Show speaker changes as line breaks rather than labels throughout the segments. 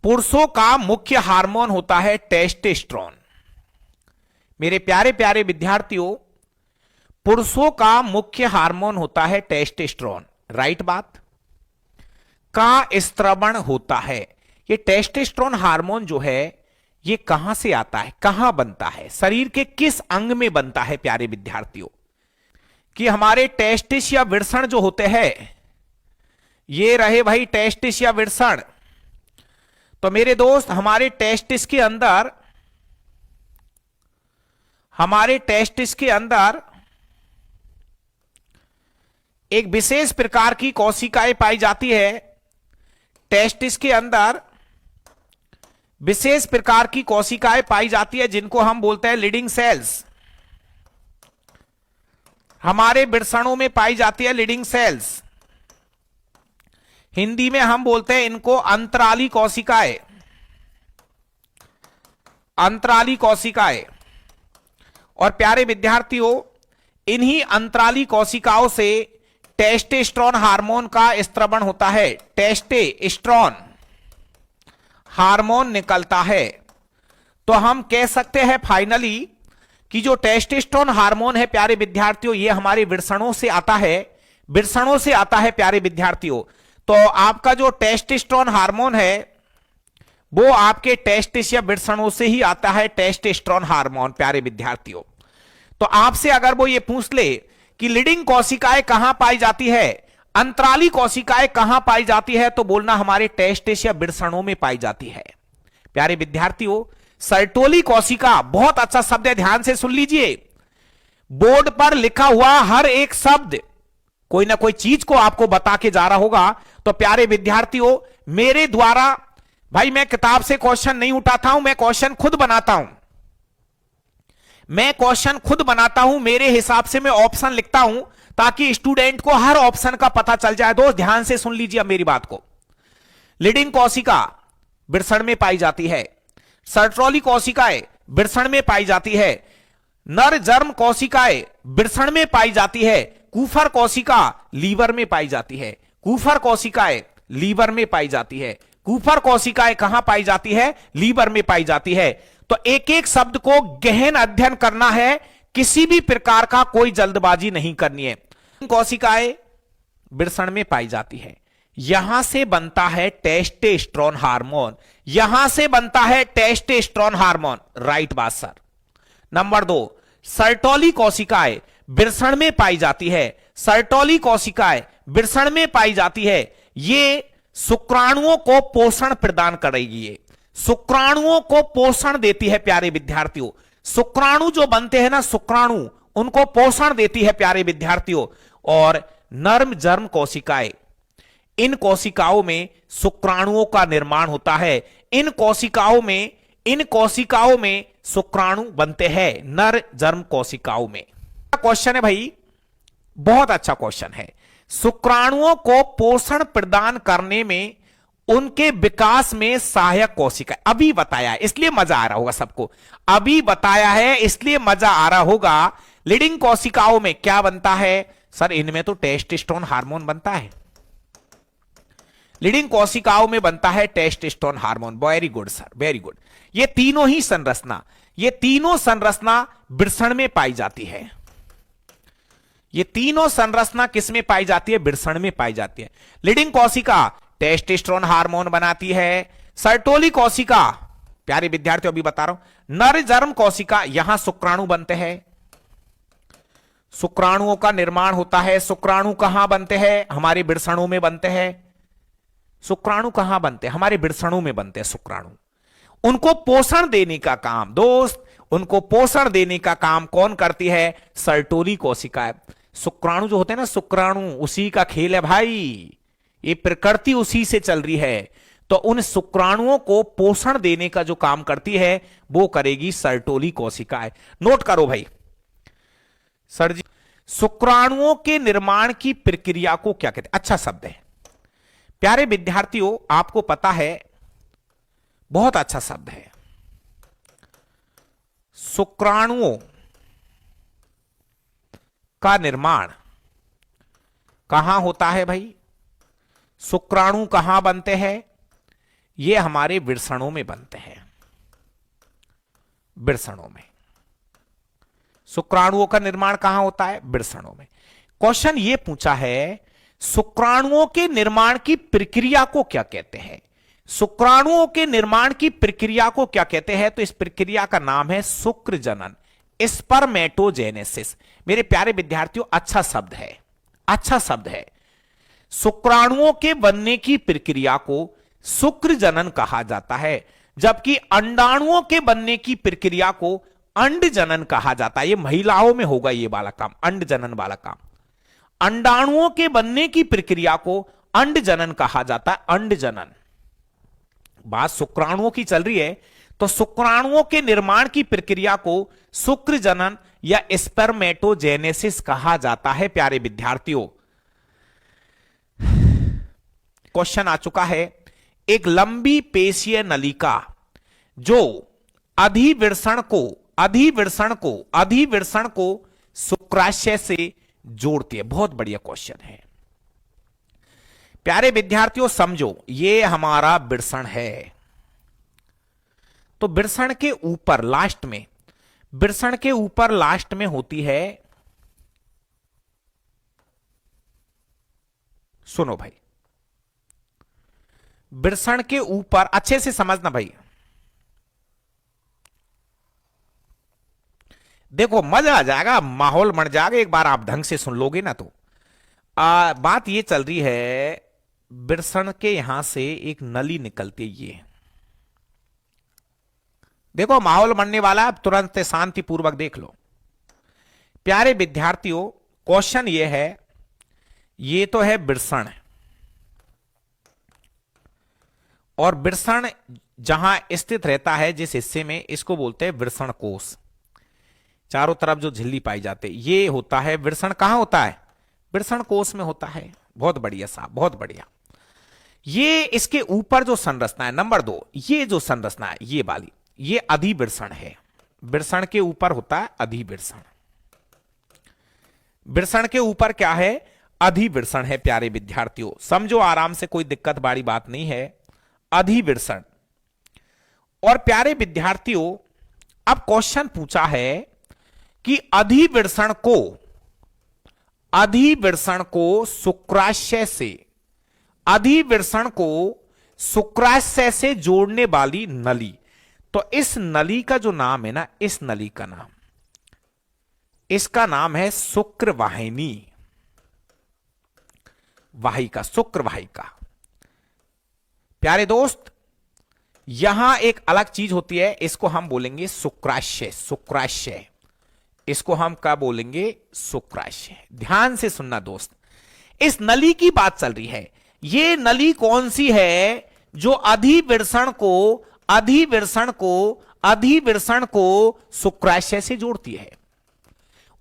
पुरुषों का मुख्य हार्मोन होता है टेस्टोस्टेरोन। मेरे प्यारे प्यारे विद्यार्थियों, पुरुषों का मुख्य हार्मोन होता है टेस्टोस्टेरोन, राइट बात। का स्त्रवण होता है। ये टेस्टोस्टेरोन हार्मोन जो है ये कहां से आता है, कहां बनता है, शरीर के किस अंग में बनता है प्यारे विद्यार्थियों। कि हमारे टेस्टिस या वृषण जो होते हैं, ये रहे भाई टेस्टिस या वृषण। तो मेरे दोस्त, हमारे टेस्टिस के अंदर एक विशेष प्रकार की कोशिकाएं पाई जाती है। टेस्टिस के अंदर विशेष प्रकार की कोशिकाएं पाई जाती है जिनको हम बोलते हैं लीडिंग सेल्स। हमारे वृषणों में पाई जाती है लीडिंग सेल्स। हिंदी में हम बोलते हैं इनको अंतराली कोशिकाएं। अंतराली कोशिकाएं। और प्यारे विद्यार्थियों, इन्हीं अंतराली कोशिकाओं से टेस्टोस्टेरोन हार्मोन का स्त्रवण होता है। टेस्टोस्टेरोन हार्मोन निकलता है। तो हम कह सकते हैं फाइनली कि जो टेस्टोस्टेरोन हार्मोन है प्यारे विद्यार्थियों, ये हमारे वृषणों से आता है। वृषणों से आता है प्यारे विद्यार्थियों। तो आपका जो टेस्टोस्टेरोन हार्मोन है वो आपके टेस्टिस या वृषणों से ही आता है, टेस्टोस्टेरोन हार्मोन प्यारे विद्यार्थियों। तो आपसे अगर वो ये पूछ ले कि लीडिंग कोशिकाएं कहां पाई जाती है, अंतराली कोशिकाएं कहां पाई जाती है, तो बोलना हमारे टेस्टिस या वृषणों में पाई जाती है। प्यारे विद्यार्थियों, सर्टोली कोशिका बहुत अच्छा शब्द है, ध्यान से सुन लीजिए। बोर्ड पर लिखा हुआ हर एक शब्द कोई ना कोई चीज को आपको बता के जा रहा होगा। तो प्यारे विद्यार्थियों, मेरे द्वारा भाई मैं किताब से क्वेश्चन नहीं उठाता हूं, मैं क्वेश्चन खुद बनाता हूं। मैं क्वेश्चन खुद बनाता हूं, मेरे हिसाब से मैं ऑप्शन लिखता हूं ताकि स्टूडेंट को हर ऑप्शन का पता चल जाए। दोस्त ध्यान से सुन लीजिए अब मेरी बात को। लीडिंग कोशिका वृषण में पाई जाती है। सर्टोली कोशिकाएं वृषण में पाई जाती है। नर जर्म कोशिकाएं वृषण में पाई जाती है। कुफर कोशिका लीवर में पाई जाती है। कुफर कोशिकाएं लीवर में पाई जाती है। कुफर कोशिकाएं कहां पाई जाती है, लीवर में पाई जाती है। तो एक एक शब्द को गहन अध्ययन करना है, किसी भी प्रकार का कोई जल्दबाजी नहीं करनी है। कोशिकाएं वृषण में पाई जाती है। यहां से बनता है टेस्टोस्टेरोन हार्मोन। यहां से बनता है टेस्टोस्टेरोन हार्मोन, राइट बात सर। नंबर 2, सर्टोली कोशिकाएं वृषण में पाई जाती है। सर्टोली कोशिकाएं वृषण में पाई जाती है। ये शुक्राणुओं को पोषण प्रदान करेगी। ये शुक्राणुओं को पोषण देती है प्यारे विद्यार्थियों। शुक्राणु जो बनते हैं ना, शुक्राणु उनको पोषण देती है प्यारे विद्यार्थियों। और नर्म जर्म कोशिकाएं, इन कोशिकाओं में शुक्राणुओं का निर्माण होता है। इन कोशिकाओं में शुक्राणु बनते हैं नर जर्म कोशिकाओं में। क्वेश्चन है भाई, बहुत अच्छा क्वेश्चन है। शुक्राणुओं को पोषण प्रदान करने में, उनके विकास में सहायक कोशिका, अभी बताया है इसलिए मजा आ रहा होगा सबको। अभी बताया है इसलिए मजा आ रहा होगा। लीडिंग कोशिकाओं में क्या बनता है सर? इनमें तो टेस्टोस्टेरोन हार्मोन बनता है। लीडिंग कोशिकाओं में बनता है testosterone hormone. Very good sir, very good. ये तीनों संरचना वृषण में पाई जाती है। ये तीनों संरचना किसमें पाई जाती है? वृषण में पाई जाती है। लीडिंग कोशिका टेस्टोस्टेरोन हार्मोन बनाती है। सर्टोली कोशिका, प्यारे विद्यार्थियों अभी बता रहा हूं, नर जर्म कोशिका, यहां शुक्राणु बनते हैं। शुक्राणुओं का निर्माण होता है। शुक्राणु कहां बनते हैं? हमारे वृषणों में बनते हैं। शुक्राणु कहां बनते हैं? हमारे वृषणों में बनते हैं शुक्राणु। उनको पोषण देने का काम, दोस्त उनको पोषण देने का काम कौन करती है? सर्टोली कोशिका। शुक्राणु जो होते हैं ना, शुक्राणु उसी का खेल है भाई। ये प्रकृति उसी से चल रही है। तो उन शुक्राणुओं को पोषण देने का जो काम करती है वो करेगी सर्टोली कोशिकाएं। नोट करो भाई सर जी, शुक्राणुओं के निर्माण की प्रक्रिया को क्या कहते हैं? अच्छा शब्द है प्यारे विद्यार्थियों, आपको पता है, बहुत अच्छा शब्द है। शुक्राणुओं का निर्माण कहां होता है भाई? शुक्राणु कहां बनते हैं? ये हमारे वृषणों में बनते हैं, वृषणों में। शुक्राणुओं का निर्माण कहां होता है? वृषणों में। क्वेश्चन ये पूछा है शुक्राणुओं के निर्माण की प्रक्रिया को क्या कहते हैं? शुक्राणुओं के निर्माण की प्रक्रिया को क्या कहते हैं? तो इस प्रक्रिया का नाम है शुक्र जनन, स्पर्मेटोजेनेसिस। मेरे प्यारे विद्यार्थियों, अच्छा शब्द है, अच्छा शब्द है। शुक्राणुओं के बनने की प्रक्रिया को शुक्र जनन कहा जाता है, जबकि अंडाणुओं के बनने की प्रक्रिया को अंड जनन कहा जाता है। ये महिलाओं में होगा ये वाला काम, अंड जनन वाला काम। अंडाणुओं के बनने की प्रक्रिया को अंड जनन कहा जाता है, अंड जनन। बात शुक्राणुओं की चल रही है, तो शुक्राणुओं के निर्माण की प्रक्रिया को शुक्र जनन या स्पर्मेटोजेनेसिस कहा जाता है। प्यारे विद्यार्थियों, क्वेश्चन आ चुका है, एक लंबी पेशीय नलिका जो अधिवृषण को शुक्राशय से जोड़ती है। बहुत बढ़िया क्वेश्चन है प्यारे विद्यार्थियों, समझो ये हमारा वृषण है। तो वृषण के ऊपर लास्ट में, वृषण के ऊपर लास्ट में होती है, सुनो भाई, वृषण के ऊपर अच्छे से समझना भाई, देखो मजा आ जाएगा, माहौल बन जाएगा। एक बार आप ढंग से सुन लोगे ना तो बात ये चल रही है, वृषण के यहां से एक नली निकलती है। ये देखो माहौल बनने वाला है, तुरंत शांतिपूर्वक देख लो। प्यारे विद्यार्थियों, क्वेश्चन ये है, ये तो है वृषण, और वृषण जहां स्थित रहता है जिस हिस्से में, इसको बोलते हैं वृषण कोश। चारों तरफ जो झिल्ली पाई जाती है ये होता है वृषण। कहां होता है? वृषण कोश में होता है। बहुत बढ़िया साहब, बहुत बढ़िया। ये इसके ऊपर जो संरचना है, नंबर 2, ये जो संरचना है ये वाली, ये अधिवृषण है। वृषण के ऊपर होता है अधिवृषण। वृषण के ऊपर क्या है? अधिवृषण है। प्यारे विद्यार्थियों समझो आराम से, कोई दिक्कत वाली बात नहीं है, अधिवृषण। और प्यारे विद्यार्थियों, अब क्वेश्चन पूछा है कि अधिवृषण को शुक्राशय से, अधिवृषण को शुक्राशय से जोड़ने वाली नली, तो इस नली का जो नाम है ना, इस नली का नाम, इसका नाम है शुक्र वाहिनी, वाहिका, शुक्र वाहिका। प्यारे दोस्त, यहां एक अलग चीज होती है, इसको हम बोलेंगे शुक्राशय, शुक्राशय, इसको हम क्या बोलेंगे? शुक्राशय। ध्यान से सुनना दोस्त, इस नली की बात चल रही है। ये नली कौन सी है जो अधिवृषण को शुक्राशय से जोड़ती है?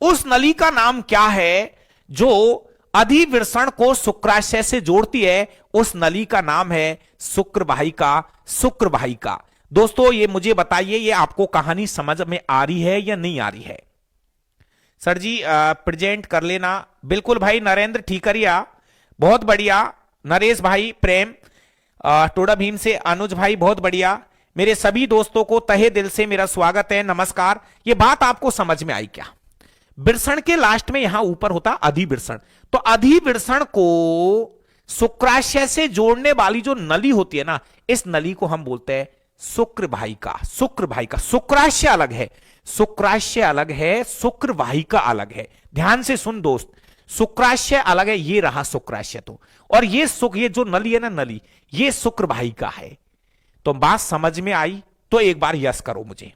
उस नली का नाम क्या है जो अधिवृषण को शुक्राशय से जोड़ती है? उस नली का नाम है शुक्र वाहिका, शुक्र वाहिका। दोस्तों ये मुझे बताइए, ये आपको कहानी समझ में आ रही है या नहीं आ रही है? सर जी प्रेजेंट कर लेना। बिल्कुल भाई, नरेंद्र ठीकरिया, बहुत बढ़िया। नरेश भाई, प्रेम, टोडा भीम से अनुज भाई, बहुत बढ़िया। मेरे सभी दोस्तों को तहे दिल से मेरा स्वागत है, नमस्कार। ये बात आपको समझ में आई क्या? वृषण के लास्ट में यहां ऊपर होता अधिवृषण, तो अधिवृषण को शुक्राशय से जोड़ने वाली जो नली होती है ना, इस नली को हम बोलते हैं शुक्र वाहिका, शुक्र वाहिका। शुक्राशय अलग है, शुक्राशय अलग है, शुक्र वाहिका अलग है। ध्यान से सुन दोस्त, शुक्राशय अलग है, ये रहा शुक्राशय तो, और ये जो नली है ना, नली, ये शुक्र वाहिका है। तो बात समझ में आई तो एक बार यस करो मुझे।